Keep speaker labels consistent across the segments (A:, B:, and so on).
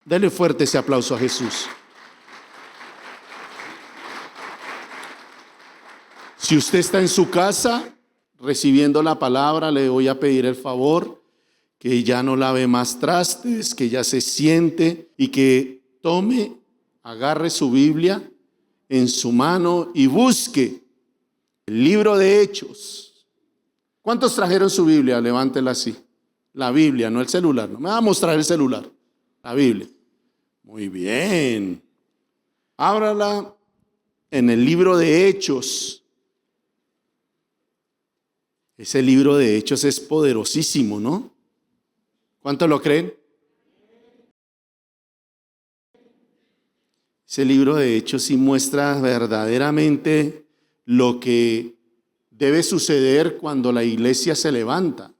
A: Dele fuerte ese aplauso a Jesús. Si usted está en su casa recibiendo la palabra, le voy a pedir el favor que ya no lave más trastes, que ya se siente y que agarre su Biblia en su mano y busque el libro de Hechos. ¿Cuántos trajeron su Biblia? Levántela así. La Biblia, no el celular. No me va a mostrar el celular. La Biblia. Muy bien. Ábrala en el libro de Hechos. Ese libro de Hechos es poderosísimo, ¿no? ¿Cuántos lo creen? Ese libro de Hechos sí muestra verdaderamente lo que debe suceder cuando la iglesia se levanta.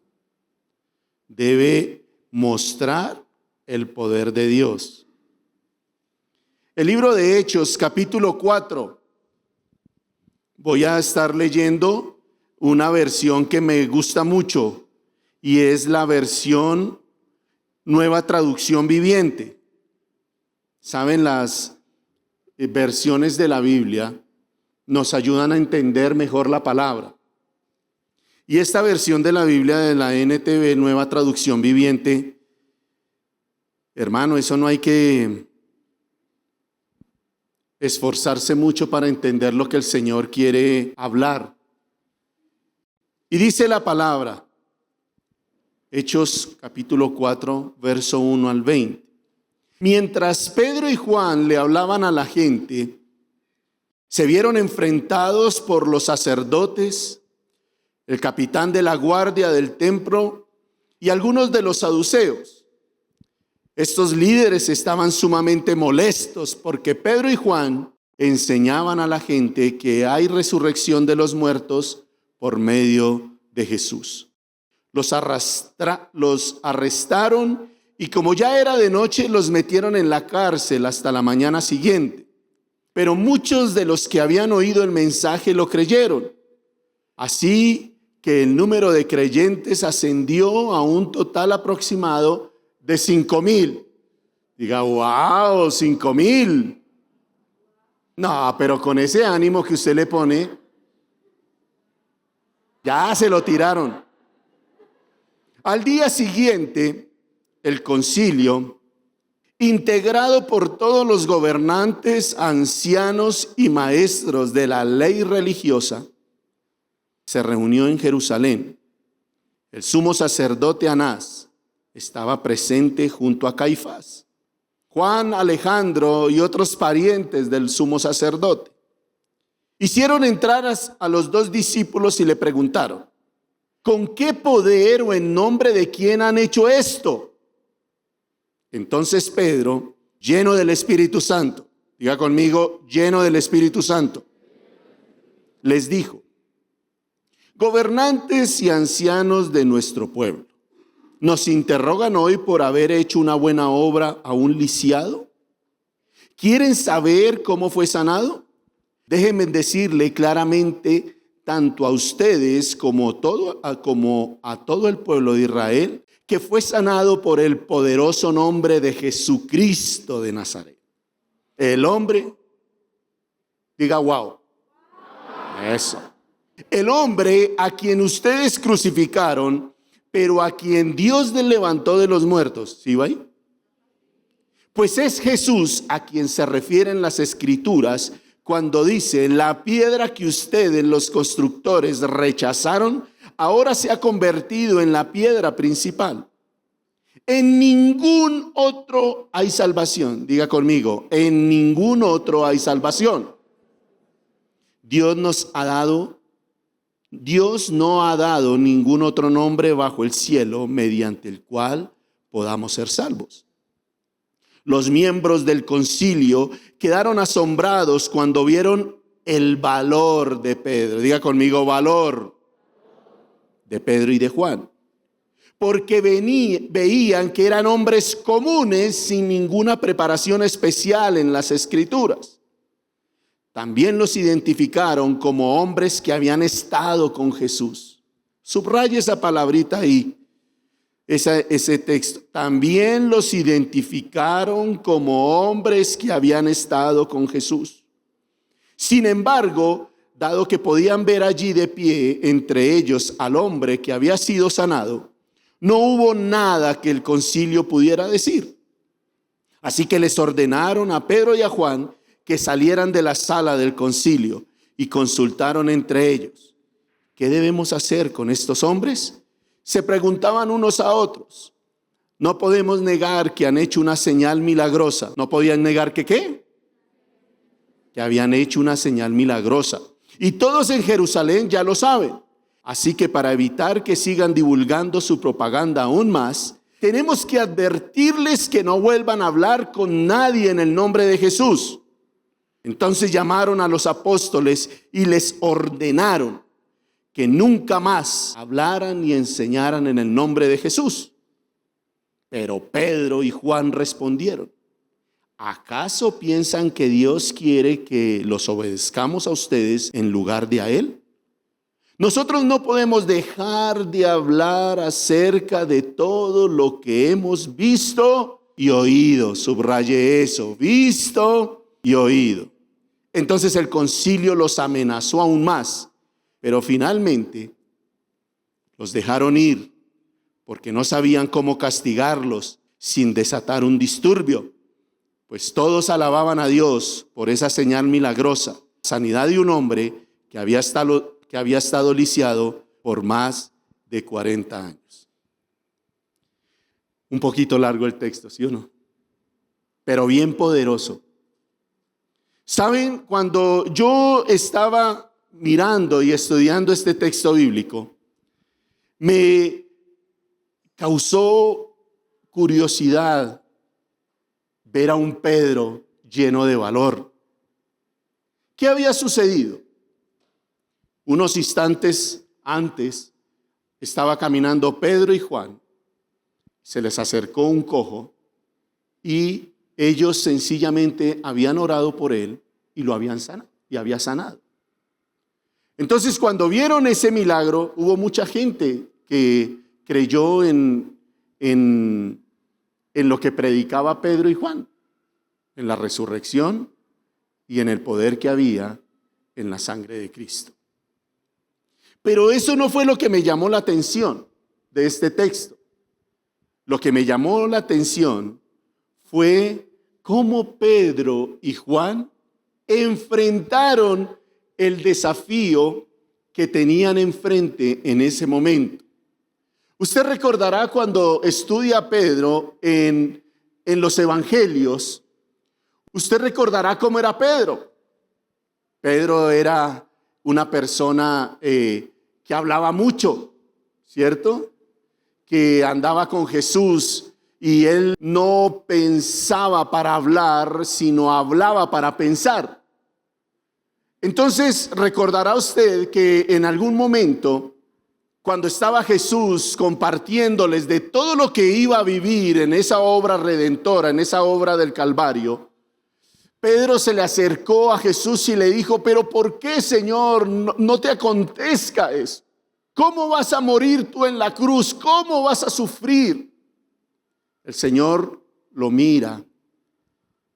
A: Debe mostrar el poder de Dios. El libro de Hechos, capítulo 4. Voy a estar leyendo una versión que me gusta mucho y es la versión Nueva Traducción Viviente. Saben, las versiones de la Biblia nos ayudan a entender mejor la palabra. Y esta versión de la Biblia de la NTV, Nueva Traducción Viviente, hermano, eso no hay que esforzarse mucho para entender lo que el Señor quiere hablar. Y dice la palabra, Hechos capítulo 4, verso 1 al 20. Mientras Pedro y Juan le hablaban a la gente, se vieron enfrentados por los sacerdotes, el capitán de la guardia del templo y algunos de los saduceos. Estos líderes estaban sumamente molestos porque Pedro y Juan enseñaban a la gente que hay resurrección de los muertos por medio de Jesús. Los arrestaron y como ya era de noche, los metieron en la cárcel hasta la mañana siguiente. Pero muchos de los que habían oído el mensaje lo creyeron. Así que el número de creyentes ascendió a un total aproximado de 5,000. Diga, wow, 5,000. No, pero con ese ánimo que usted le pone, ya se lo tiraron. Al día siguiente, el concilio, integrado por todos los gobernantes, ancianos y maestros de la ley religiosa, se reunió en Jerusalén. El sumo sacerdote Anás estaba presente junto a Caifás, Juan, Alejandro y otros parientes del sumo sacerdote. Hicieron entrar a los dos discípulos y le preguntaron, ¿con qué poder o en nombre de quién han hecho esto? Entonces Pedro, lleno del Espíritu Santo, diga conmigo, lleno del Espíritu Santo, les dijo, gobernantes y ancianos de nuestro pueblo, ¿nos interrogan hoy por haber hecho una buena obra a un lisiado? ¿Quieren saber cómo fue sanado? Déjenme decirle claramente, tanto a ustedes como a todo el pueblo de Israel, que fue sanado por el poderoso nombre de Jesucristo de Nazaret. El hombre, diga wow. Eso. El hombre a quien ustedes crucificaron, pero a quien Dios levantó de los muertos. ¿Sí va ahí? Pues es Jesús a quien se refieren las Escrituras cuando dice, la piedra que ustedes los constructores rechazaron, ahora se ha convertido en la piedra principal. En ningún otro hay salvación. Diga conmigo, en ningún otro hay salvación. Dios no ha dado ningún otro nombre bajo el cielo mediante el cual podamos ser salvos. Los miembros del concilio quedaron asombrados cuando vieron el valor de Pedro. Diga conmigo, valor de Pedro y de Juan. Porque veían que eran hombres comunes sin ninguna preparación especial en las Escrituras. También los identificaron como hombres que habían estado con Jesús. Subraye esa palabrita ahí. ese texto. También los identificaron como hombres que habían estado con Jesús. Sin embargo, dado que podían ver allí de pie entre ellos al hombre que había sido sanado, no hubo nada que el concilio pudiera decir. Así que les ordenaron a Pedro y a Juan que salieran de la sala del concilio y consultaron entre ellos: ¿qué debemos hacer con estos hombres? Se preguntaban unos a otros. No podemos negar que han hecho una señal milagrosa. ¿No podían negar que qué? Que habían hecho una señal milagrosa. Y todos en Jerusalén ya lo saben. Así que para evitar que sigan divulgando su propaganda aún más, tenemos que advertirles que no vuelvan a hablar con nadie en el nombre de Jesús. Entonces llamaron a los apóstoles y les ordenaron que nunca más hablaran ni enseñaran en el nombre de Jesús. Pero Pedro y Juan respondieron: ¿acaso piensan que Dios quiere que los obedezcamos a ustedes en lugar de a Él? Nosotros no podemos dejar de hablar acerca de todo lo que hemos visto y oído. Subraye eso: visto y oído. Entonces el concilio los amenazó aún más, pero finalmente los dejaron ir porque no sabían cómo castigarlos sin desatar un disturbio, pues todos alababan a Dios por esa señal milagrosa, sanidad de un hombre que había estado lisiado por más de 40 años. Un poquito largo el texto, ¿sí o no? Pero bien poderoso. ¿Saben? Cuando yo estaba mirando y estudiando este texto bíblico, me causó curiosidad ver a un Pedro lleno de valor. ¿Qué había sucedido? Unos instantes antes estaba caminando Pedro y Juan. Se les acercó un cojo y ellos sencillamente habían orado por él y lo habían sanado, y había sanado. Entonces, cuando vieron ese milagro, hubo mucha gente que creyó en lo que predicaba Pedro y Juan, en la resurrección y en el poder que había en la sangre de Cristo. Pero eso no fue lo que me llamó la atención de este texto. Lo que me llamó la atención fue cómo Pedro y Juan enfrentaron el desafío que tenían enfrente en ese momento. Usted recordará cuando estudia a Pedro en los evangelios, usted recordará cómo era Pedro. Pedro era una persona que hablaba mucho, ¿cierto? Que andaba con Jesús y él no pensaba para hablar, sino hablaba para pensar. Entonces recordará usted que en algún momento, cuando estaba Jesús compartiéndoles de todo lo que iba a vivir en esa obra redentora, en esa obra del Calvario, Pedro se le acercó a Jesús y le dijo: pero ¿por qué, Señor, no te acontezca eso? ¿Cómo vas a morir tú en la cruz? ¿Cómo vas a sufrir? El Señor lo mira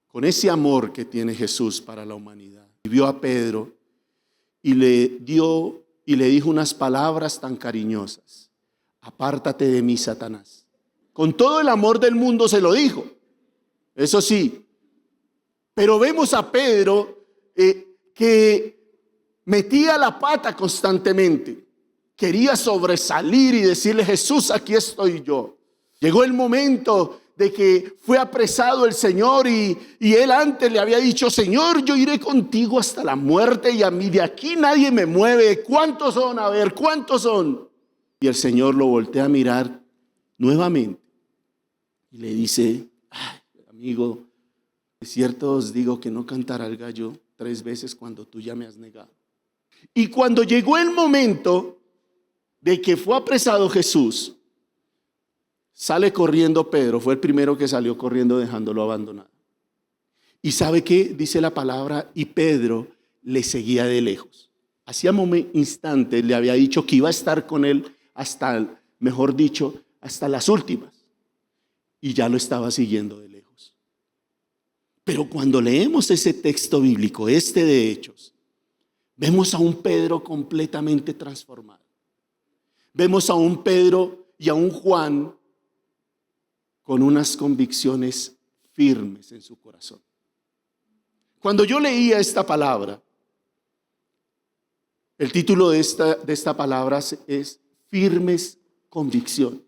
A: con ese amor que tiene Jesús para la humanidad. Y vio a Pedro y le dijo unas palabras tan cariñosas: apártate de mí, Satanás. Con todo el amor del mundo se lo dijo, eso sí. Pero vemos a Pedro que metía la pata constantemente. Quería sobresalir y decirle: Jesús, aquí estoy yo. Llegó el momento de que fue apresado el Señor y él antes le había dicho: Señor, yo iré contigo hasta la muerte y a mí de aquí nadie me mueve. ¿Cuántos son? A ver, ¿cuántos son? Y el Señor lo voltea a mirar nuevamente y le dice: ay, amigo, de cierto os digo que no cantará el gallo 3 veces cuando tú ya me has negado. Y cuando llegó el momento de que fue apresado Jesús, sale corriendo Pedro. Fue el primero que salió corriendo dejándolo abandonado. ¿Y sabe qué? Dice la palabra: y Pedro le seguía de lejos. Hacía instantes le había dicho que iba a estar con él hasta, mejor dicho, hasta las últimas. Y ya lo estaba siguiendo de lejos. Pero cuando leemos ese texto bíblico, este de Hechos, vemos a un Pedro completamente transformado. Vemos a un Pedro y a un Juan con unas convicciones firmes en su corazón. Cuando yo leía esta palabra, el título de esta palabra es firmes convicciones.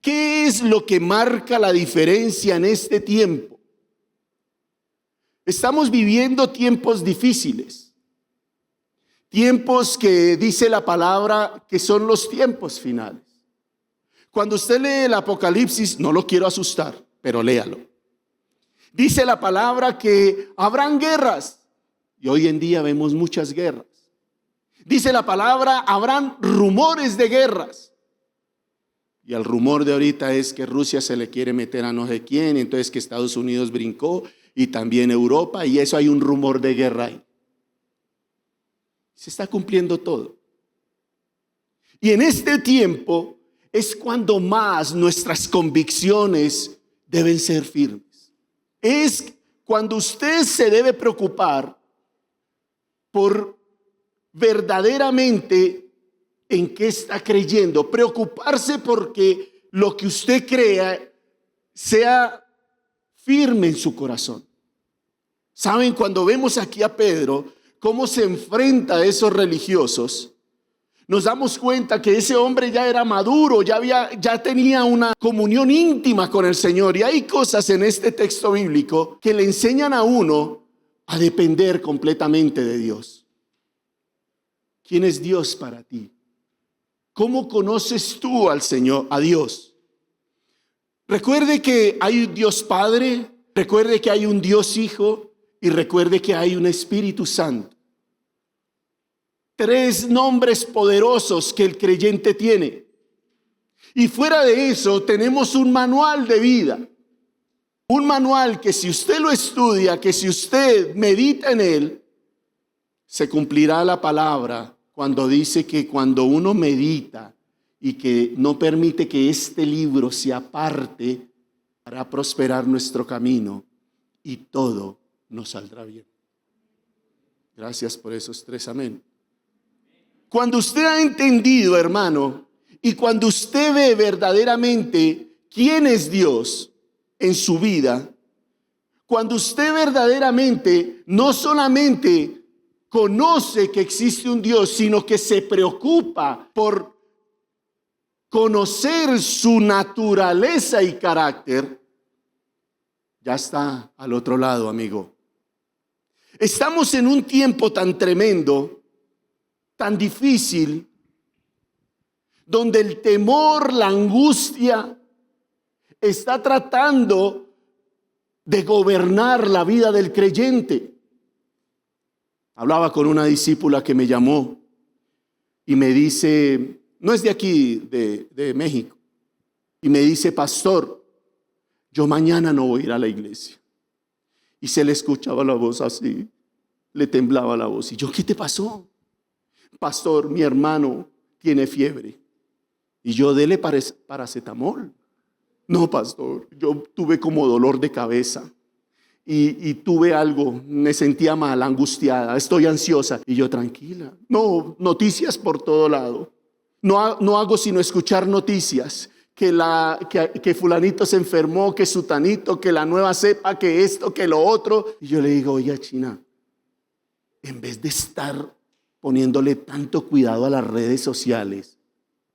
A: ¿Qué es lo que marca la diferencia en este tiempo? Estamos viviendo tiempos difíciles, tiempos que dice la palabra que son los tiempos finales. Cuando usted lee el Apocalipsis, no lo quiero asustar, pero léalo. Dice la palabra que habrán guerras, y hoy en día vemos muchas guerras. Dice la palabra, habrán rumores de guerras. Y el rumor de ahorita es que Rusia se le quiere meter a no sé quién, entonces que Estados Unidos brincó y también Europa, y eso hay un rumor de guerra ahí. Se está cumpliendo todo. Y en este tiempo es cuando más nuestras convicciones deben ser firmes. Es cuando usted se debe preocupar por verdaderamente en qué está creyendo. Preocuparse porque lo que usted crea sea firme en su corazón. ¿Saben? Cuando vemos aquí a Pedro, cómo se enfrenta a esos religiosos, nos damos cuenta que ese hombre ya era maduro, ya tenía una comunión íntima con el Señor. Y hay cosas en este texto bíblico que le enseñan a uno a depender completamente de Dios. ¿Quién es Dios para ti? ¿Cómo conoces tú al Señor, a Dios? Recuerde que hay un Dios Padre, recuerde que hay un Dios Hijo y recuerde que hay un Espíritu Santo. 3 nombres poderosos que el creyente tiene. Y fuera de eso tenemos un manual de vida. Un manual que si usted lo estudia, que si usted medita en él, se cumplirá la palabra cuando dice que cuando uno medita y que no permite que este libro se aparte, hará prosperar nuestro camino y todo nos saldrá bien. Gracias por esos 3 amén. Cuando usted ha entendido, hermano, y cuando usted ve verdaderamente quién es Dios en su vida, cuando usted verdaderamente no solamente conoce que existe un Dios, sino que se preocupa por conocer su naturaleza y carácter, ya está al otro lado, amigo. Estamos en un tiempo tan tremendo, tan difícil, donde el temor, la angustia está tratando de gobernar la vida del creyente. Hablaba con una discípula que me llamó y me dice, no es de aquí, de México, y me dice, pastor, yo mañana no voy a ir a la iglesia. Y se le escuchaba la voz así, le temblaba la voz. Y yo, ¿qué te pasó? Pastor, mi hermano tiene fiebre. Y yo, dele paracetamol. No, pastor, yo tuve como dolor de cabeza. Y tuve algo, me sentía mal, angustiada, estoy ansiosa. Y yo, tranquila. No, noticias por todo lado. No hago sino escuchar noticias. Que fulanito se enfermó, que sutanito, que la nueva cepa, que esto, que lo otro. Y yo le digo, oye, China, en vez de estar poniéndole tanto cuidado a las redes sociales,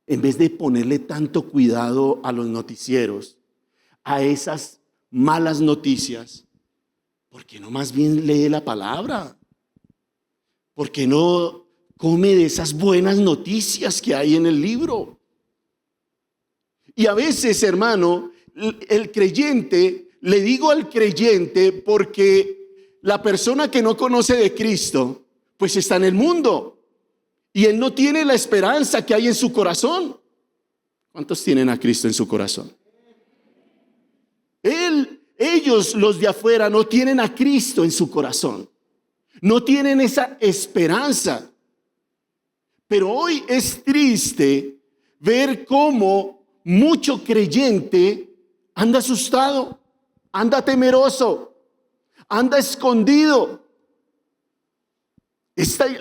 A: en vez de ponerle tanto cuidado a los noticieros, a esas malas noticias, ¿por qué no más bien lee la palabra? ¿Por qué no come de esas buenas noticias que hay en el libro? Y a veces, hermano, el creyente, le digo al creyente porque la persona que no conoce de Cristo, pues está en el mundo y él no tiene la esperanza que hay en su corazón. ¿Cuántos tienen a Cristo en su corazón? Ellos, los de afuera, no tienen a Cristo en su corazón. No tienen esa esperanza. Pero hoy es triste ver cómo mucho creyente anda asustado, anda temeroso, anda escondido.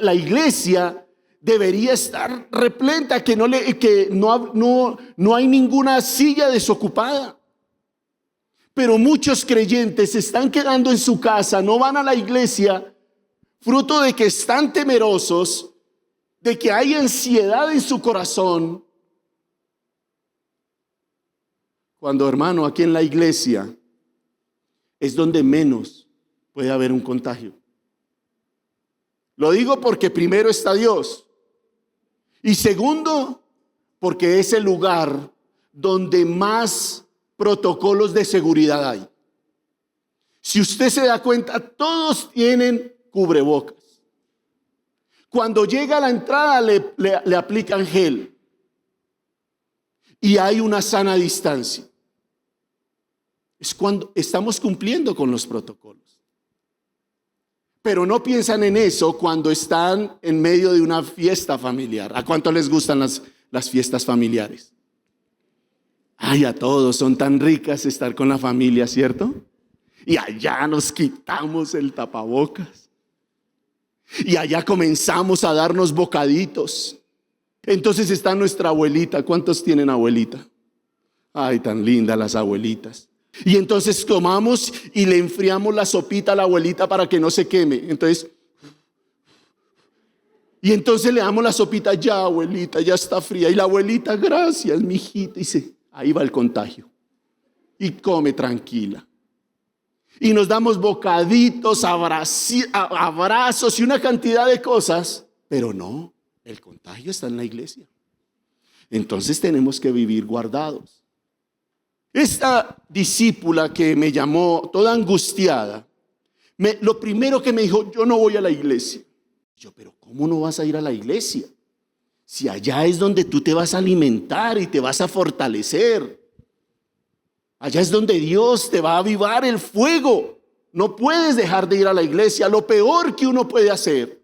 A: La iglesia debería estar repleta, que no hay ninguna silla desocupada. Pero muchos creyentes se están quedando en su casa, no van a la iglesia, fruto de que están temerosos, de que hay ansiedad en su corazón. Cuando, hermano, aquí en la iglesia es donde menos puede haber un contagio. Lo digo porque primero está Dios y segundo porque es el lugar donde más protocolos de seguridad hay. Si usted se da cuenta, todos tienen cubrebocas. Cuando llega a la entrada le aplican gel y hay una sana distancia. Es cuando estamos cumpliendo con los protocolos. Pero no piensan en eso cuando están en medio de una fiesta familiar. ¿A cuánto les gustan las fiestas familiares? Ay, a todos, son tan ricas estar con la familia, ¿cierto? Y allá nos quitamos el tapabocas. Y allá comenzamos a darnos bocaditos. Entonces está nuestra abuelita. ¿Cuántos tienen abuelita? Ay, tan lindas las abuelitas. Y entonces tomamos y le enfriamos la sopita a la abuelita para que no se queme. Entonces le damos la sopita, ya abuelita, ya está fría. Y la abuelita, gracias, mijita. Y dice, ahí va el contagio. Y come tranquila. Y nos damos bocaditos, abrazos y una cantidad de cosas. Pero no, el contagio está en la iglesia. Entonces tenemos que vivir guardados. Esta discípula que me llamó toda angustiada, lo primero que me dijo, yo no voy a la iglesia. Yo, pero ¿cómo no vas a ir a la iglesia? Si allá es donde tú te vas a alimentar y te vas a fortalecer. Allá es donde Dios te va a avivar el fuego. No puedes dejar de ir a la iglesia. Lo peor que uno puede hacer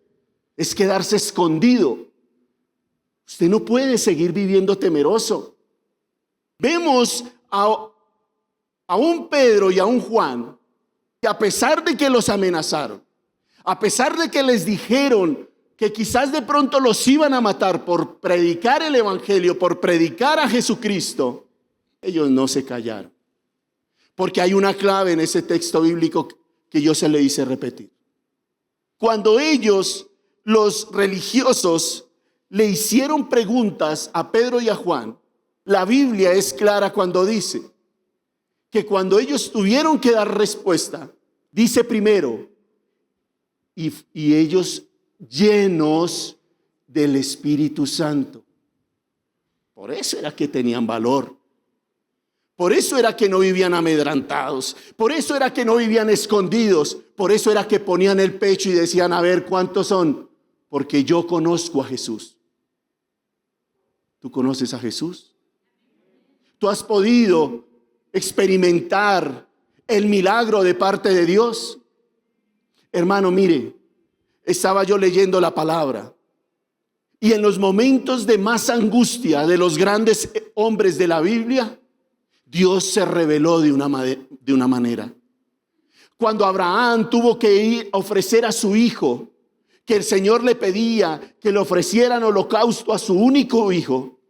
A: es quedarse escondido. Usted no puede seguir viviendo temeroso. Vemos a un Pedro y a un Juan, que a pesar de que los amenazaron, a pesar de que les dijeron que quizás de pronto los iban a matar por predicar el evangelio, por predicar a Jesucristo, ellos no se callaron. Porque hay una clave en ese texto bíblico que yo se le hice repetir. Cuando ellos, los religiosos, le hicieron preguntas a Pedro y a Juan, la Biblia es clara cuando dice que cuando ellos tuvieron que dar respuesta, dice primero, y ellos llenos del Espíritu Santo. Por eso era que tenían valor. Por eso era que no vivían amedrantados. Por eso era que no vivían escondidos. Por eso era que ponían el pecho y decían, a ver, ¿cuántos son? Porque yo conozco a Jesús. ¿Tú conoces a Jesús? ¿Tú has podido experimentar el milagro de parte de Dios? Hermano, mire, estaba yo leyendo la palabra y en los momentos de más angustia de los grandes hombres de la Biblia, Dios se reveló de una manera. Cuando Abraham tuvo que ir a ofrecer a su hijo, que el Señor le pedía que le ofrecieran holocausto a su único hijo,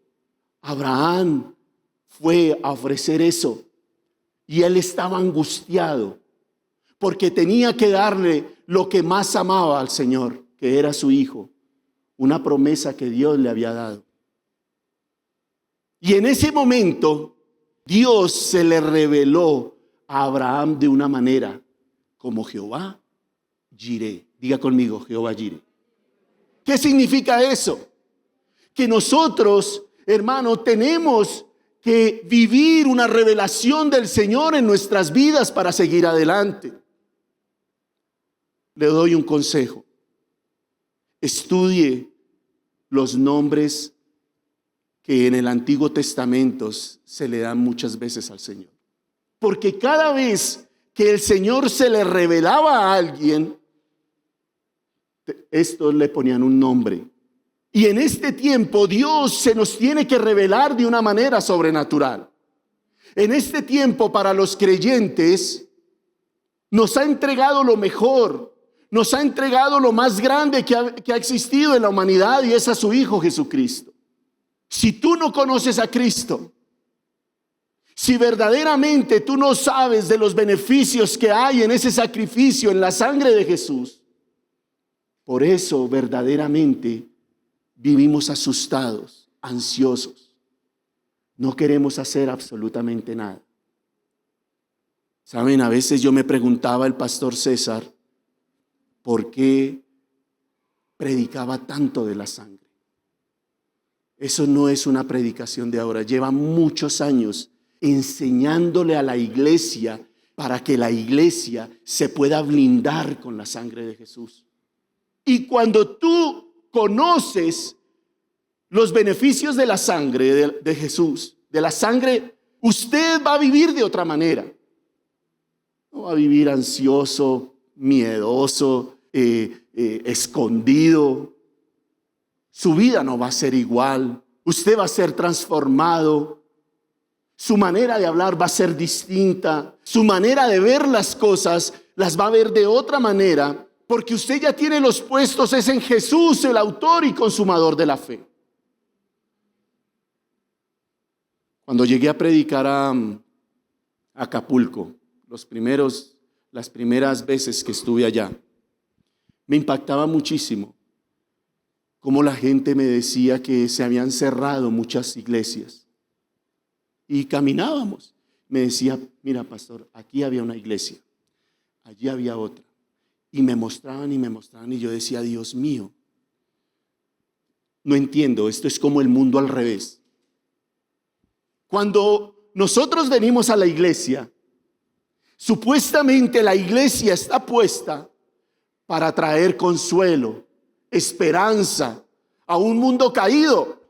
A: Abraham fue a ofrecer eso y él estaba angustiado porque tenía que darle lo que más amaba al Señor, que era su hijo, una promesa que Dios le había dado. Y en ese momento Dios se le reveló a Abraham de una manera como Jehová Jireh. Diga conmigo, Jehová Jireh. ¿Qué significa eso? Que nosotros, hermano, tenemos que vivir una revelación del Señor en nuestras vidas para seguir adelante. Le doy un consejo. Estudie los nombres que en el Antiguo Testamento se le dan muchas veces al Señor. Porque cada vez que el Señor se le revelaba a alguien, estos le ponían un nombre. Y en este tiempo Dios se nos tiene que revelar de una manera sobrenatural. En este tiempo para los creyentes nos ha entregado lo mejor, nos ha entregado lo más grande que ha existido en la humanidad, y es a su Hijo Jesucristo. Si tú no conoces a Cristo, si verdaderamente tú no sabes de los beneficios que hay en ese sacrificio, en la sangre de Jesús, por eso verdaderamente vivimos asustados, ansiosos. No queremos hacer absolutamente nada. Saben, a veces yo me preguntaba el pastor César, ¿por qué predicaba tanto de la sangre? Eso no es una predicación de ahora. Lleva muchos años enseñándole a la iglesia para que la iglesia se pueda blindar con la sangre de Jesús. Y cuando tú conoces los beneficios de la sangre de Jesús, de la sangre, usted va a vivir de otra manera. No va a vivir ansioso, miedoso, escondido. Su vida no va a ser igual. Usted va a ser transformado. Su manera de hablar va a ser distinta. Su manera de ver las cosas las va a ver de otra manera, porque usted ya tiene los puestos es en Jesús, el autor y consumador de la fe. Cuando llegué a predicar a Acapulco, las primeras veces que estuve allá, me impactaba muchísimo cómo la gente me decía que se habían cerrado muchas iglesias. Y caminábamos. Me decía, mira pastor, aquí había una iglesia, allí había otra. Y me mostraban y yo decía, Dios mío, no entiendo, esto es como el mundo al revés. Cuando nosotros venimos a la iglesia, supuestamente la iglesia está puesta para traer consuelo, esperanza a un mundo caído.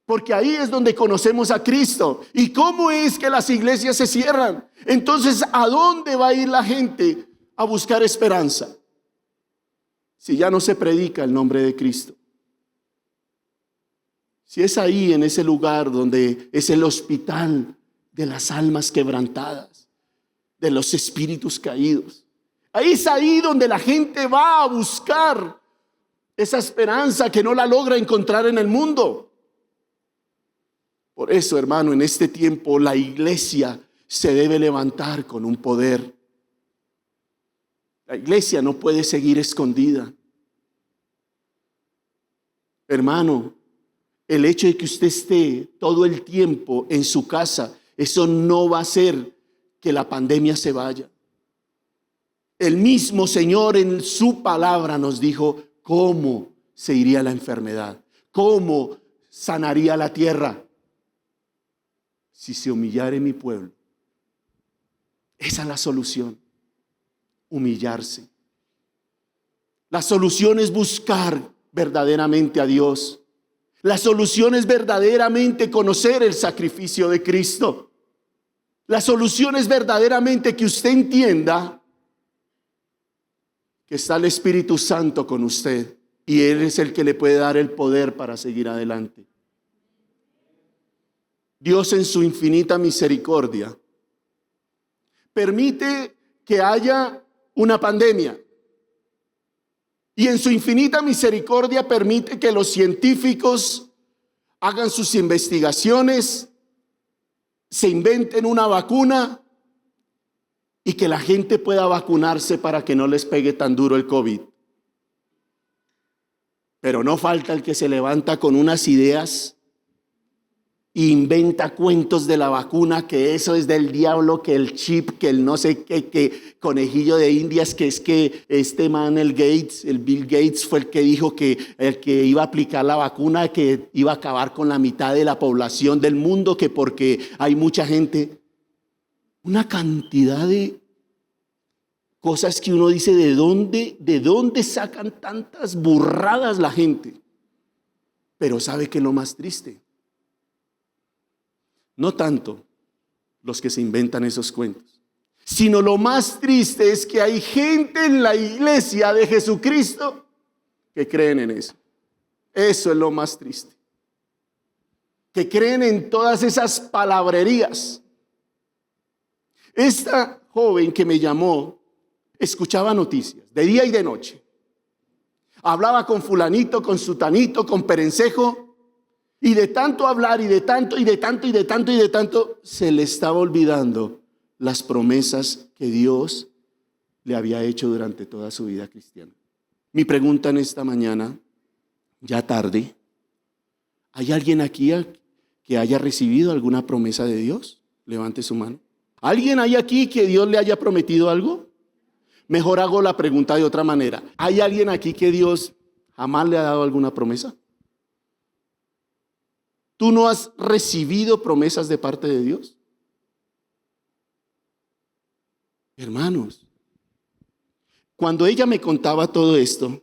A: Porque ahí es donde conocemos a Cristo. ¿Y cómo es que las iglesias se cierran? Entonces, ¿a dónde va a ir la gente a buscar esperanza si ya no se predica el nombre de Cristo? Si es ahí, en ese lugar donde es el hospital de las almas quebrantadas, de los espíritus caídos. Ahí es ahí donde la gente va a buscar esa esperanza que no la logra encontrar en el mundo. Por eso, hermano, en este tiempo la iglesia se debe levantar con un poder. La iglesia no puede seguir escondida. Hermano, el hecho de que usted esté todo el tiempo en su casa, eso no va a hacer que la pandemia se vaya. El mismo Señor en su palabra nos dijo cómo se iría la enfermedad, cómo sanaría la tierra. Si se humillare mi pueblo. Esa es la solución. Humillarse. La solución es buscar verdaderamente a Dios. La solución es verdaderamente conocer el sacrificio de Cristo. La solución es verdaderamente que usted entienda que está el Espíritu Santo con usted y Él es el que le puede dar el poder para seguir adelante. Dios en su infinita misericordia permite que haya una pandemia y en su infinita misericordia permite que los científicos hagan sus investigaciones, se inventen una vacuna y que la gente pueda vacunarse para que no les pegue tan duro el COVID. Pero no falta el que se levanta con unas ideas inventa cuentos de la vacuna, que eso es del diablo, que el chip, que el no sé qué, que conejillo de indias, que es que este man, el Bill Gates fue el que dijo que el que iba a aplicar la vacuna, que iba a acabar con la mitad de la población del mundo, que porque hay mucha gente. Una cantidad de cosas que uno dice, ¿de dónde sacan tantas burradas la gente? Pero ¿sabe qué es lo más triste? No tanto los que se inventan esos cuentos, sino lo más triste es que hay gente en la iglesia de Jesucristo que creen en eso. Eso es lo más triste. Que creen en todas esas palabrerías. Esta joven que me llamó escuchaba noticias de día y de noche. Hablaba con fulanito, con sutanito, con perencejo. Y de tanto hablar y de tanto y de tanto y de tanto y de tanto, se le estaba olvidando las promesas que Dios le había hecho durante toda su vida cristiana. Mi pregunta en esta mañana, ya tarde, ¿hay alguien aquí que haya recibido alguna promesa de Dios? Levante su mano. ¿Alguien hay aquí que Dios le haya prometido algo? Mejor hago la pregunta de otra manera. ¿Hay alguien aquí que Dios jamás le ha dado alguna promesa? ¿Tú no has recibido promesas de parte de Dios? Hermanos, cuando ella me contaba todo esto,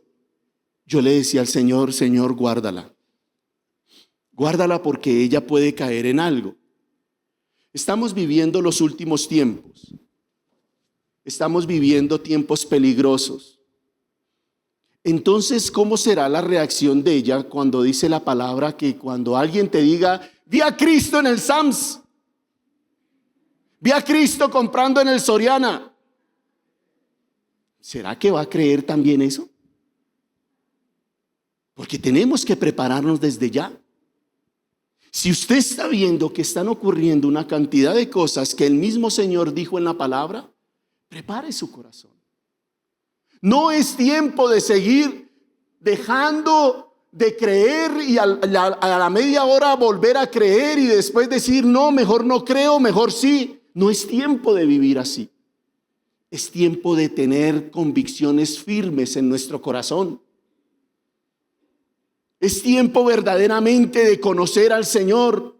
A: yo le decía al Señor, Señor, guárdala. Guárdala porque ella puede caer en algo. Estamos viviendo los últimos tiempos. Estamos viviendo tiempos peligrosos. Entonces, ¿cómo será la reacción de ella cuando dice la palabra que cuando alguien te diga, vi a Cristo en el Sams, vi a Cristo comprando en el Soriana? ¿Será que va a creer también eso? Porque tenemos que prepararnos desde ya. Si usted está viendo que están ocurriendo una cantidad de cosas que el mismo Señor dijo en la palabra, prepare su corazón. No es tiempo de seguir dejando de creer y a la media hora volver a creer y después decir, no, mejor no creo, mejor sí. No es tiempo de vivir así. Es tiempo de tener convicciones firmes en nuestro corazón. Es tiempo verdaderamente de conocer al Señor.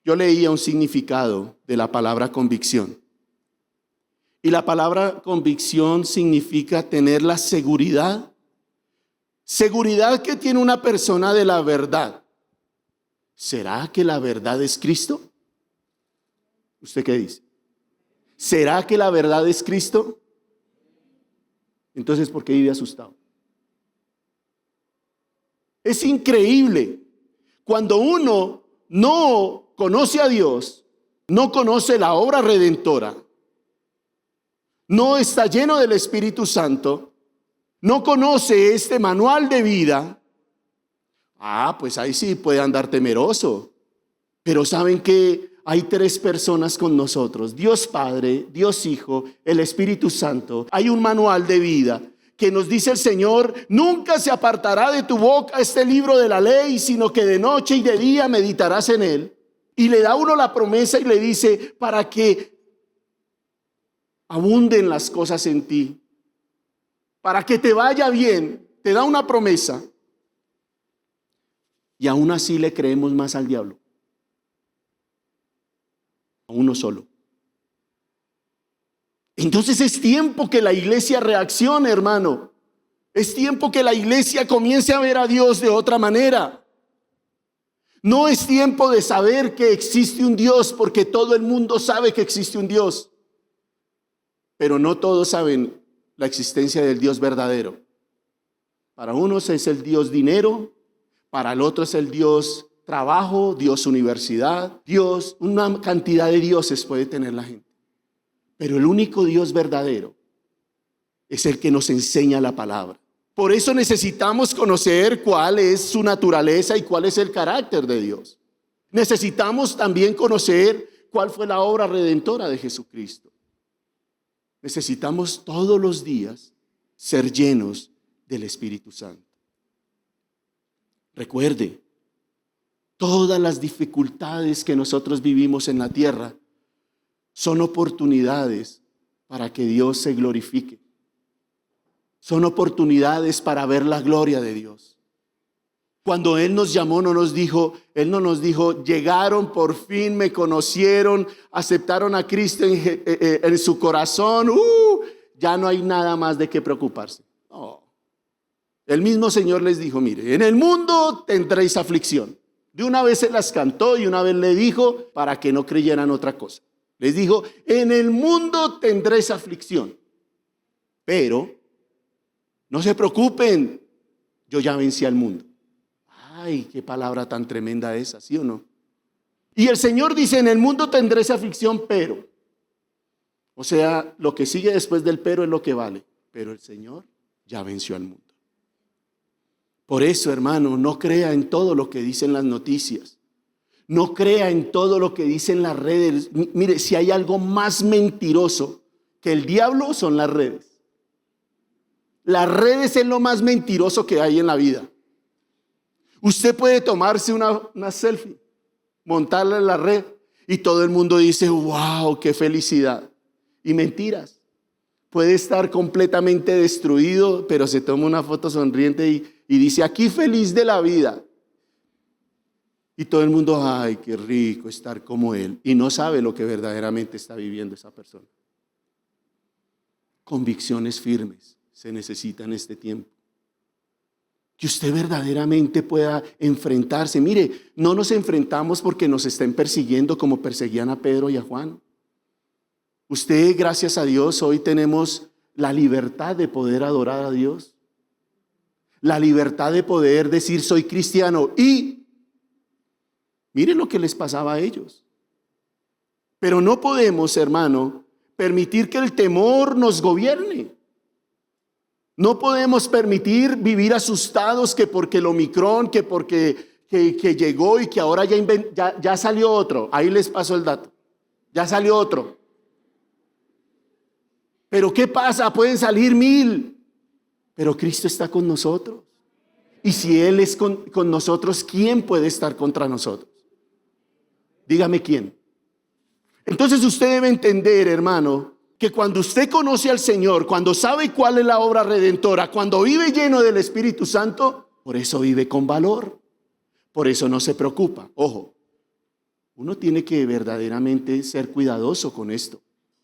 A: Yo leía un significado de la palabra convicción. Y la palabra convicción significa tener la seguridad. Seguridad que tiene una persona de la verdad. ¿Será que la verdad es Cristo? ¿Usted qué dice? ¿Será que la verdad es Cristo? Entonces, ¿por qué vive asustado? Es increíble. Cuando uno no conoce a Dios, no conoce la obra redentora, no está lleno del Espíritu Santo, no conoce este manual de vida, pues ahí sí puede andar temeroso. Pero saben que hay tres personas con nosotros: Dios Padre, Dios Hijo, el Espíritu Santo. Hay un manual de vida que nos dice el Señor: nunca se apartará de tu boca este libro de la ley, sino que de noche y de día meditarás en él. Y le da a uno la promesa y le dice, para que abunden las cosas en ti, para que te vaya bien, te da una promesa. Y aún así le creemos más al diablo, a uno solo. Entonces es tiempo que la iglesia reaccione, hermano. Es tiempo que la iglesia comience a ver a Dios de otra manera. No es tiempo de saber que existe un Dios, porque todo el mundo sabe que existe un Dios. Pero no todos saben la existencia del Dios verdadero. Para unos es el Dios dinero, para el otro es el Dios trabajo, Dios universidad, Dios, una cantidad de dioses puede tener la gente. Pero el único Dios verdadero es el que nos enseña la palabra. Por eso necesitamos conocer cuál es su naturaleza y cuál es el carácter de Dios. Necesitamos también conocer cuál fue la obra redentora de Jesucristo. Necesitamos todos los días ser llenos del Espíritu Santo. Recuerde, todas las dificultades que nosotros vivimos en la tierra son oportunidades para que Dios se glorifique. Son oportunidades para ver la gloria de Dios. Cuando Él nos llamó, Él no nos dijo, llegaron, por fin me conocieron, aceptaron a Cristo en su corazón, ya no hay nada más de qué preocuparse. No. El mismo Señor les dijo, mire, en el mundo tendréis aflicción. De una vez se las cantó y una vez le dijo para que no creyeran otra cosa. Les dijo, en el mundo tendréis aflicción, pero no se preocupen. Yo ya vencí al mundo. Ay, qué palabra tan tremenda esa, ¿sí o no? Y el Señor dice, en el mundo tendréis aflicción, pero. O sea, lo que sigue después del pero es lo que vale. Pero el Señor ya venció al mundo. Por eso, hermano, no crea en todo lo que dicen las noticias. No crea en todo lo que dicen las redes. Mire, si hay algo más mentiroso que el diablo, son las redes. Las redes es lo más mentiroso que hay en la vida. Usted puede tomarse una selfie, montarla en la red y todo el mundo dice, wow, qué felicidad. Y mentiras. Puede estar completamente destruido, pero se toma una foto sonriente y dice, aquí feliz de la vida. Y todo el mundo, ay, qué rico estar como él. Y no sabe lo que verdaderamente está viviendo esa persona. Convicciones firmes se necesitan en este tiempo. Que usted verdaderamente pueda enfrentarse. Mire, no nos enfrentamos porque nos estén persiguiendo como perseguían a Pedro y a Juan. Usted, gracias a Dios, hoy tenemos la libertad de poder adorar a Dios. La libertad de poder decir soy cristiano. Y mire lo que les pasaba a ellos. Pero no podemos, hermano, permitir que el temor nos gobierne. No podemos permitir vivir asustados que porque el Omicron, que porque que llegó y que ahora ya salió otro. Ahí les paso el dato. Ya salió otro. Pero ¿qué pasa? Pueden salir 1000. Pero Cristo está con nosotros. Y si Él es con nosotros, ¿quién puede estar contra nosotros? Dígame quién. Entonces usted debe entender, hermano, que cuando usted conoce al Señor, cuando sabe cuál es la obra redentora, cuando vive lleno del Espíritu Santo, por eso vive con valor. Por eso no se preocupa. Ojo, uno tiene que verdaderamente ser cuidadoso con esto.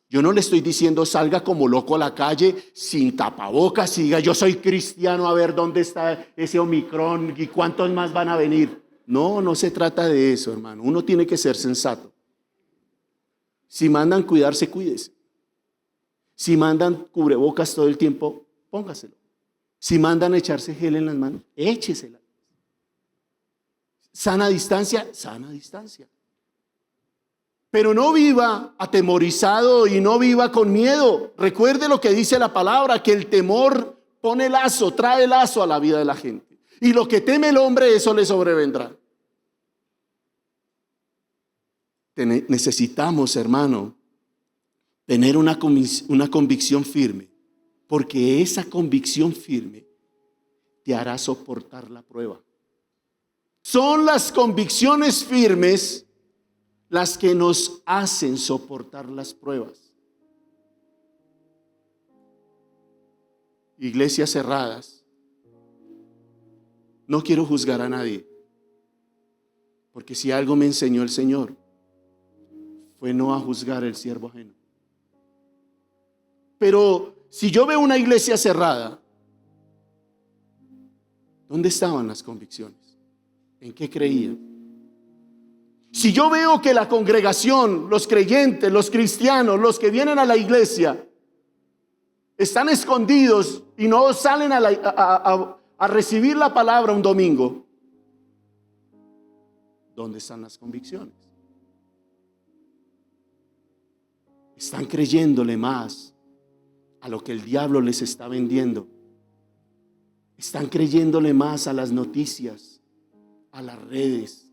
A: Yo no le estoy diciendo salga como loco a la calle sin tapabocas y diga yo soy cristiano, a ver dónde está ese Omicron y cuántos más van a venir. No, no se trata de eso, hermano. Uno tiene que ser sensato. Si mandan cuidarse, cuídese. Si mandan cubrebocas todo el tiempo, póngaselo. Si mandan echarse gel en las manos, échesela. Sana distancia, sana distancia. Pero no viva atemorizado y no viva con miedo. Recuerde lo que dice la palabra, que el temor pone lazo, trae lazo a la vida de la gente. Y lo que teme el hombre, eso le sobrevendrá. Necesitamos, hermano, tener una convicción firme, porque esa convicción firme te hará soportar la prueba. Son las convicciones firmes las que nos hacen soportar las pruebas. Iglesias cerradas. No quiero juzgar a nadie, porque si algo me enseñó el Señor, fue no a juzgar el siervo ajeno. Pero si yo veo una iglesia cerrada, ¿dónde estaban las convicciones? ¿En qué creían? Si yo veo que la congregación, los creyentes, los cristianos, los que vienen a la iglesia, están escondidos y no salen a recibir la palabra un domingo, ¿dónde están las convicciones? Están creyéndole más a lo que el diablo les está vendiendo. Están creyéndole más a las noticias, a las redes,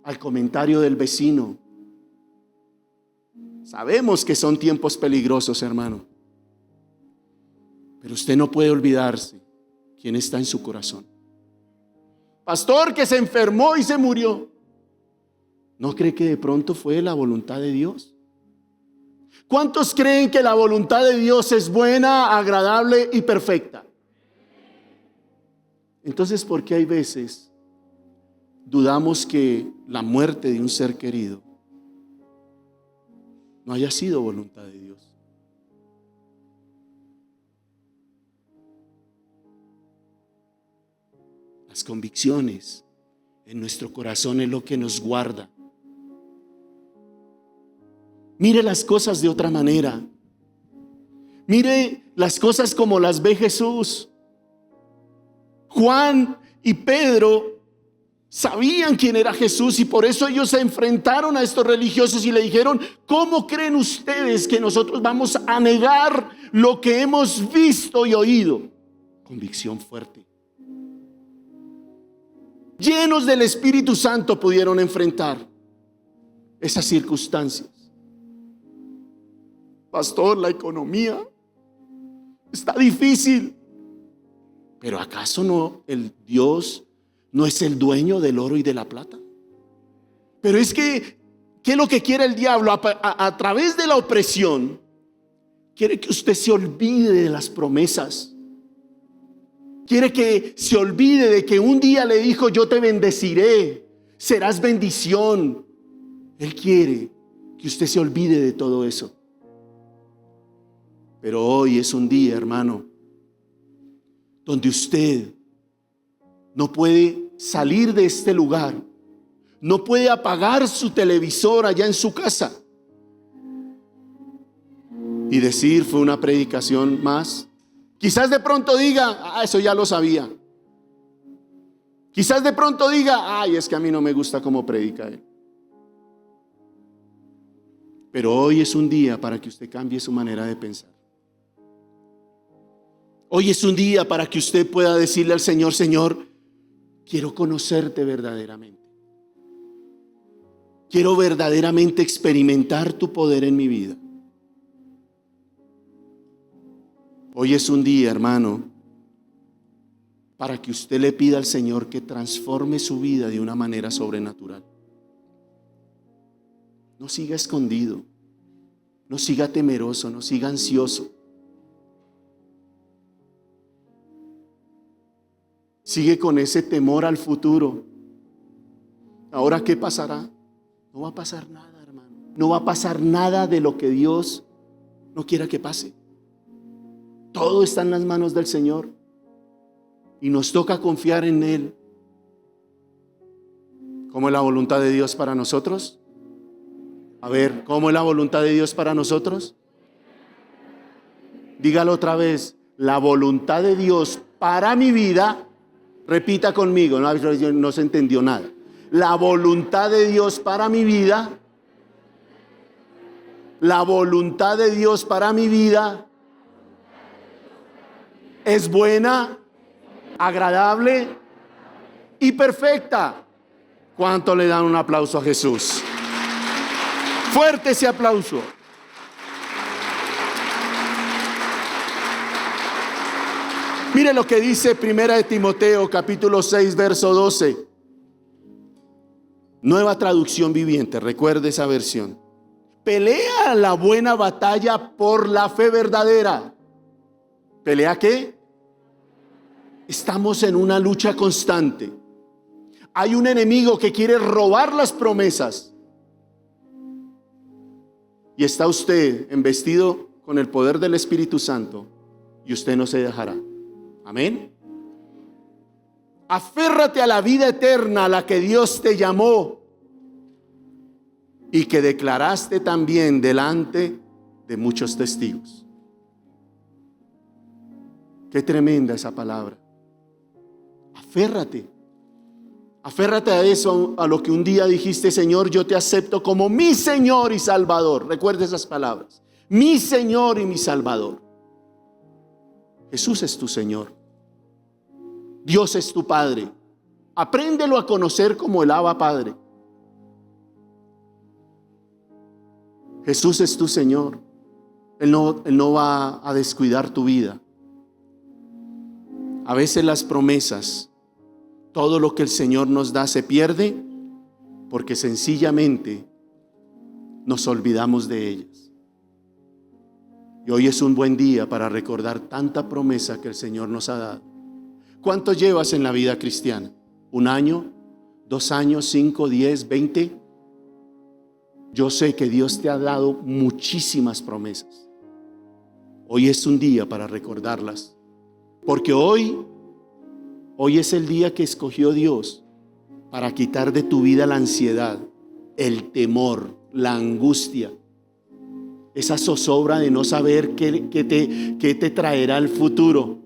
A: al comentario del vecino. Sabemos que son tiempos peligrosos, hermano. Pero usted no puede olvidarse quién está en su corazón. Pastor, que se enfermó y se murió. ¿No cree que de pronto fue la voluntad de Dios? ¿Cuántos creen que la voluntad de Dios es buena, agradable y perfecta? Entonces, ¿por qué hay veces dudamos que la muerte de un ser querido no haya sido voluntad de Dios? Las convicciones en nuestro corazón es lo que nos guarda. Mire las cosas de otra manera. Mire las cosas como las ve Jesús. Juan y Pedro sabían quién era Jesús y por eso ellos se enfrentaron a estos religiosos y le dijeron: ¿cómo creen ustedes que nosotros vamos a negar lo que hemos visto y oído? Convicción fuerte. Llenos del Espíritu Santo pudieron enfrentar esas circunstancias. Pastor, la economía está difícil. Pero ¿acaso no el Dios no es el dueño del oro y de la plata? Pero es que, ¿qué es lo que quiere el diablo? A través de la opresión, quiere que usted se olvide de las promesas. Quiere que se olvide de que un día le dijo: yo te bendeciré, serás bendición. Él quiere que usted se olvide de todo eso. Pero hoy es un día, hermano, donde usted no puede salir de este lugar, no puede apagar su televisor allá en su casa y decir: fue una predicación más. Quizás de pronto diga: eso ya lo sabía. Quizás de pronto diga: es que a mí no me gusta cómo predica él. Pero hoy es un día para que usted cambie su manera de pensar. Hoy es un día para que usted pueda decirle al Señor: Señor, quiero conocerte verdaderamente. Quiero verdaderamente experimentar tu poder en mi vida. Hoy es un día, hermano, para que usted le pida al Señor que transforme su vida de una manera sobrenatural. No siga escondido, no siga temeroso, no siga ansioso. Sigue con ese temor al futuro. ¿Ahora qué pasará? No va a pasar nada, hermano. No va a pasar nada de lo que Dios no quiera que pase. Todo está en las manos del Señor y nos toca confiar en Él. ¿Cómo es la voluntad de Dios para nosotros? A ver, ¿cómo es la voluntad de Dios para nosotros? Dígalo otra vez: la voluntad de Dios para mi vida. Repita conmigo, no se entendió nada. La voluntad de Dios para mi vida. La voluntad de Dios para mi vida es buena, agradable y perfecta. ¿Cuánto le dan un aplauso a Jesús? Fuerte ese aplauso. Mire lo que dice 1 Timoteo capítulo 6 verso 12. Nueva traducción viviente, recuerde esa versión. Pelea la buena batalla por la fe verdadera. ¿Pelea qué? Estamos en una lucha constante. Hay un enemigo que quiere robar las promesas. Y está usted embestido con el poder del Espíritu Santo y usted no se dejará. Amén. Aférrate a la vida eterna a la que Dios te llamó y que declaraste también delante de muchos testigos. Qué tremenda esa palabra. Aférrate. Aférrate a eso, a lo que un día dijiste: Señor, yo te acepto como mi Señor y Salvador. Recuerda esas palabras: mi Señor y mi Salvador. Jesús es tu Señor. Dios es tu Padre. Apréndelo a conocer como el Abba Padre. Jesús es tu Señor. Él no va a descuidar tu vida. A veces las promesas, todo lo que el Señor nos da se pierde porque sencillamente nos olvidamos de ellas. Y hoy es un buen día para recordar tanta promesa que el Señor nos ha dado. ¿Cuánto llevas en la vida cristiana? ¿1 año? 2 años, 5, 10, 20. Yo sé que Dios te ha dado muchísimas promesas. Hoy es un día para recordarlas. Porque hoy es el día que escogió Dios para quitar de tu vida la ansiedad, el temor, la angustia, esa zozobra de no saber qué te traerá el futuro.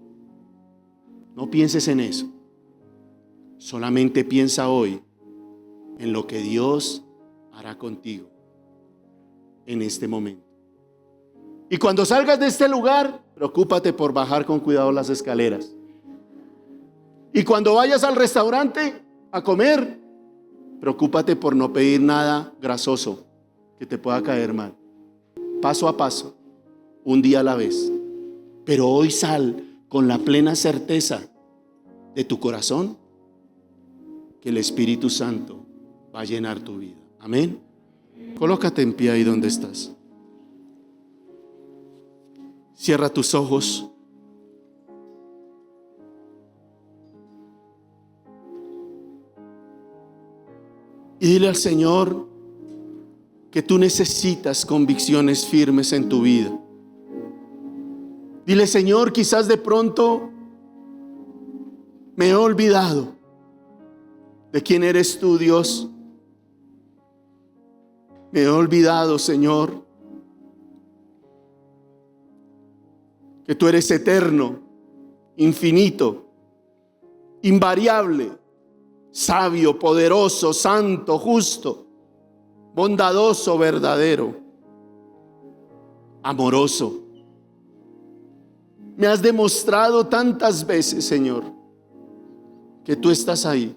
A: No pienses en eso. Solamente piensa hoy en lo que Dios hará contigo en este momento. Y cuando salgas de este lugar, preocúpate por bajar con cuidado las escaleras. Y cuando vayas al restaurante a comer, preocúpate por no pedir nada grasoso que te pueda caer mal. Paso a paso, un día a la vez. Pero hoy sal con la plena certeza de tu corazón que el Espíritu Santo va a llenar tu vida. Amén. Colócate en pie ahí donde estás. Cierra tus ojos. Y dile al Señor que tú necesitas convicciones firmes en tu vida. Dile, Señor, quizás de pronto me he olvidado de quién eres tú, Dios. Me he olvidado, Señor, que tú eres eterno, infinito, invariable, sabio, poderoso, santo, justo, bondadoso, verdadero, amoroso. Me has demostrado tantas veces, Señor, que tú estás ahí.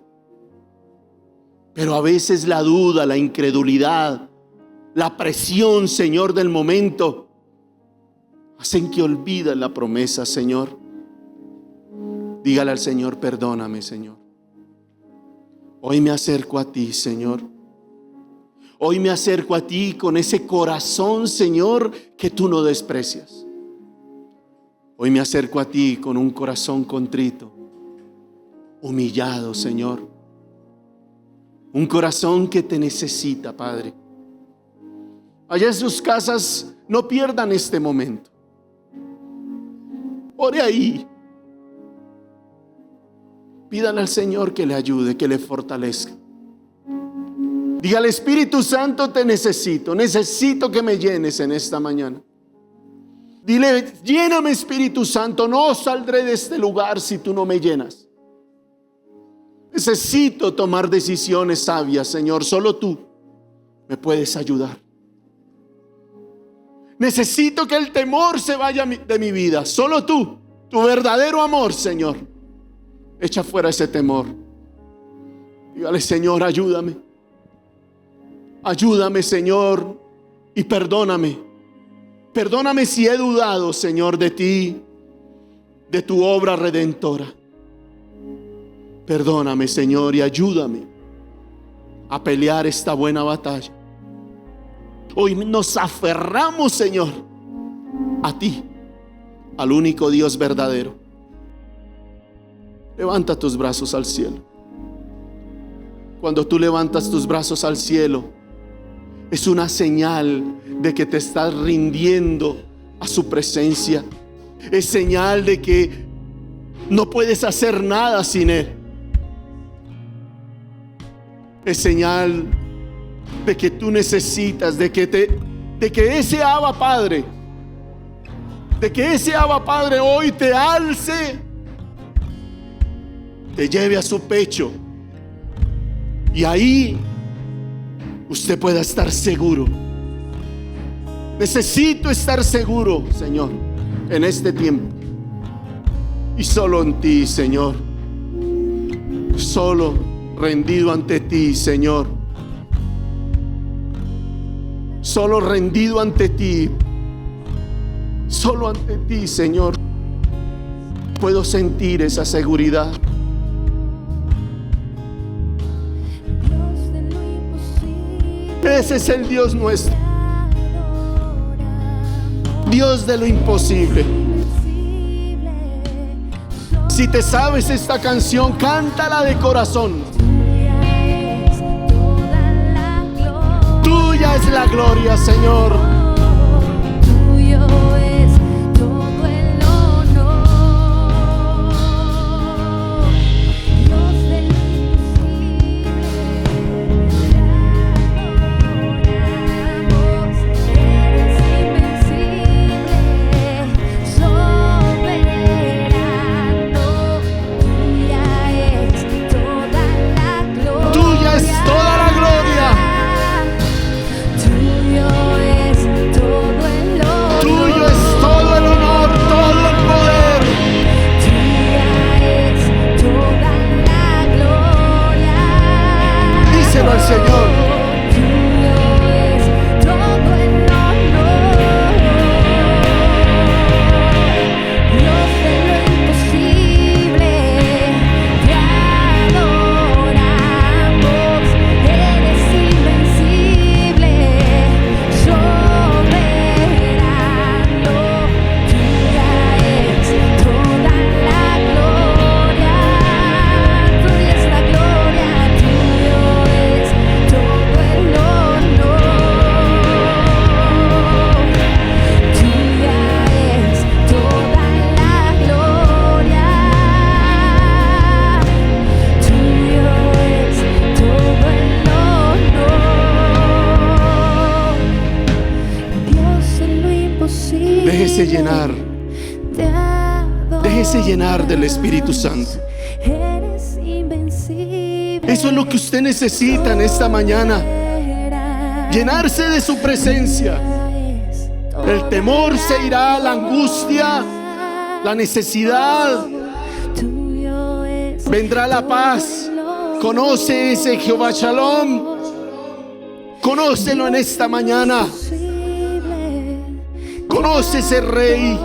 A: Pero a veces la duda, la incredulidad, la presión, Señor, del momento hacen que olvides la promesa, Señor. Dígale al Señor, perdóname, Señor. Hoy me acerco a ti, Señor. Hoy me acerco a ti con ese corazón, Señor, que tú no desprecias. Hoy me acerco a ti con un corazón contrito, humillado, Señor. Un corazón que te necesita, Padre. Allá en sus casas, no pierdan este momento. Ore ahí. Pídale al Señor que le ayude, que le fortalezca. Dígale, Espíritu Santo, te necesito. Necesito que me llenes en esta mañana. Dile, lléname, Espíritu Santo. No saldré de este lugar si tú no me llenas. Necesito tomar decisiones sabias, Señor. Solo tú me puedes ayudar. Necesito que el temor se vaya de mi vida. Solo tú, tu verdadero amor, Señor. Echa fuera ese temor. Dígale, Señor, ayúdame. Ayúdame, Señor, y perdóname. Perdóname si he dudado, Señor, de ti, de tu obra redentora. Perdóname, Señor, y ayúdame a pelear esta buena batalla. Hoy nos aferramos, Señor, a ti, al único Dios verdadero. Levanta tus brazos al cielo. Cuando tú levantas tus brazos al cielo, es una señal de que te estás rindiendo a su presencia. Es señal de que no puedes hacer nada sin Él. Es señal de que tú necesitas, de que ese Abba Padre, hoy te alce, te lleve a su pecho, y ahí usted pueda estar seguro. Necesito estar seguro, Señor, en este tiempo, y solo en ti, Señor. Solo rendido ante ti, Señor. Solo rendido ante ti. Solo ante ti, Señor, puedo sentir esa seguridad. Ese es el Dios nuestro. Dios de lo imposible. Si te sabes esta canción, cántala de corazón. Tuya es la gloria, Señor.
B: Tuyo es todo el honor. Dios del imposible, adoramos. Eres invencible, soberano. Tuya es toda
A: llenar del Espíritu Santo.
B: Eres invencible.
A: Eso es lo que usted necesita en esta mañana. Llenarse de su presencia. El temor se irá, la angustia, la necesidad. Vendrá la paz. Conoce ese Jehová Shalom. Conócelo en esta mañana. Conoce ese Rey.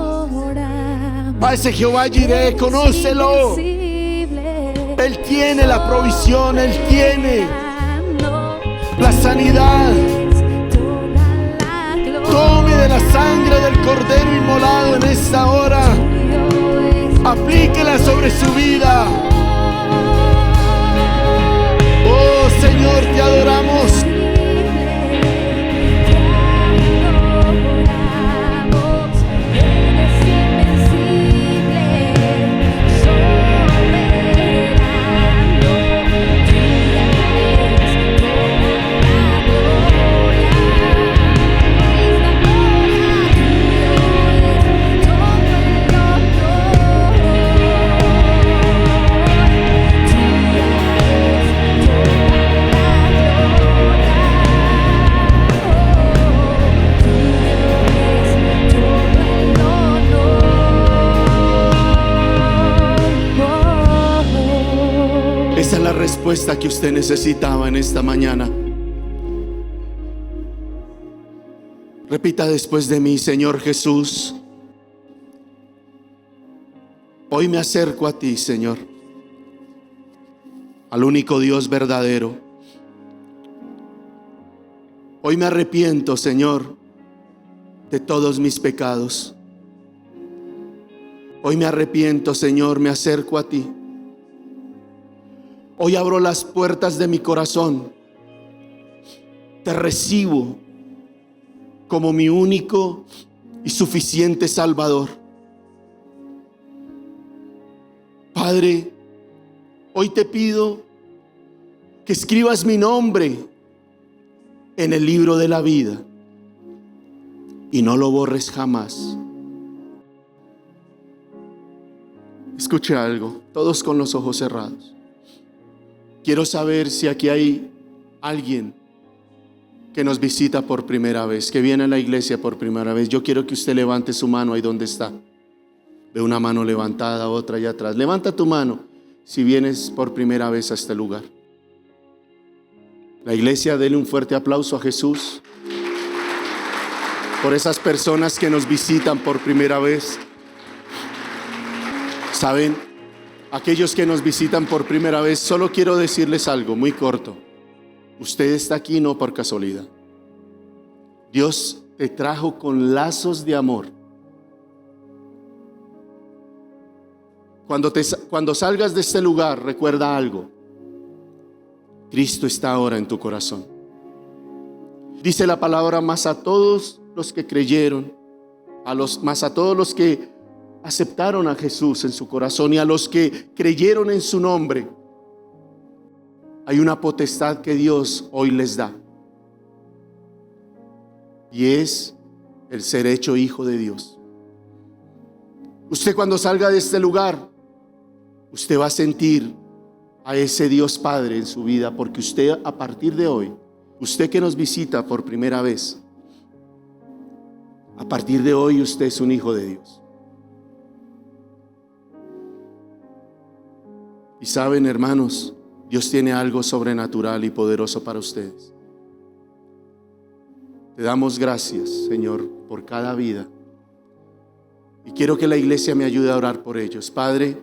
A: A ese Jehová Jireh, conócelo. Él tiene la provisión, Él tiene la sanidad. Tome de la sangre del Cordero inmolado en esta hora. Aplíquela sobre su vida. Oh Señor, te adoramos. Esa es la respuesta que usted necesitaba en esta mañana. Repita después de mí: Señor Jesús, hoy me acerco a ti, Señor, al único Dios verdadero. Hoy me arrepiento, Señor, de todos mis pecados. Hoy me arrepiento, Señor, me acerco a ti. Hoy abro las puertas de mi corazón. Te recibo como mi único y suficiente Salvador. Padre, hoy te pido que escribas mi nombre en el libro de la vida y no lo borres jamás. Escuche algo, todos con los ojos cerrados. Quiero saber si aquí hay alguien que nos visita por primera vez, que viene a la iglesia por primera vez. Yo quiero que usted levante su mano ahí donde está. Ve una mano levantada, otra allá atrás. Levanta tu mano si vienes por primera vez a este lugar. La iglesia, dele un fuerte aplauso a Jesús por esas personas que nos visitan por primera vez. ¿Saben? Aquellos que nos visitan por primera vez, solo quiero decirles algo muy corto. Usted está aquí no por casualidad. Dios te trajo con lazos de amor. Cuando salgas de este lugar, recuerda algo. Cristo está ahora en tu corazón. Dice la palabra: más a todos los que creyeron, más a todos los que aceptaron a Jesús en su corazón y a los que creyeron en su nombre, hay una potestad que Dios hoy les da, y es el ser hecho hijo de Dios. Usted, cuando salga de este lugar, usted va a sentir a ese Dios Padre en su vida, porque usted, a partir de hoy, usted que nos visita por primera vez, a partir de hoy usted es un hijo de Dios. Y saben, hermanos, Dios tiene algo sobrenatural y poderoso para ustedes. Te damos gracias, Señor, por cada vida. Y quiero que la iglesia me ayude a orar por ellos. Padre,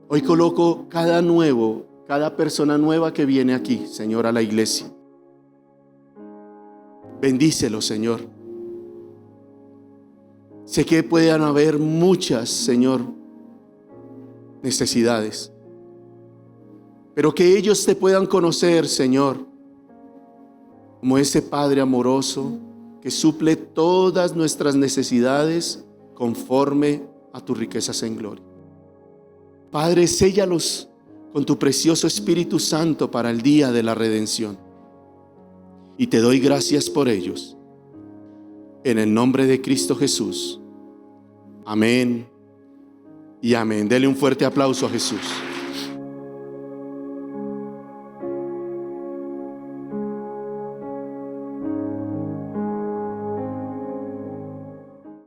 A: hoy coloco cada persona nueva que viene aquí, Señor, a la iglesia. Bendícelo, Señor. Sé que puedan haber muchas, Señor, necesidades, pero que ellos te puedan conocer, Señor, como ese Padre amoroso que suple todas nuestras necesidades conforme a tus riquezas en gloria. Padre, séllalos con tu precioso Espíritu Santo para el día de la redención. Y te doy gracias por ellos. En el nombre de Cristo Jesús. Amén y amén. Dele un fuerte aplauso a Jesús.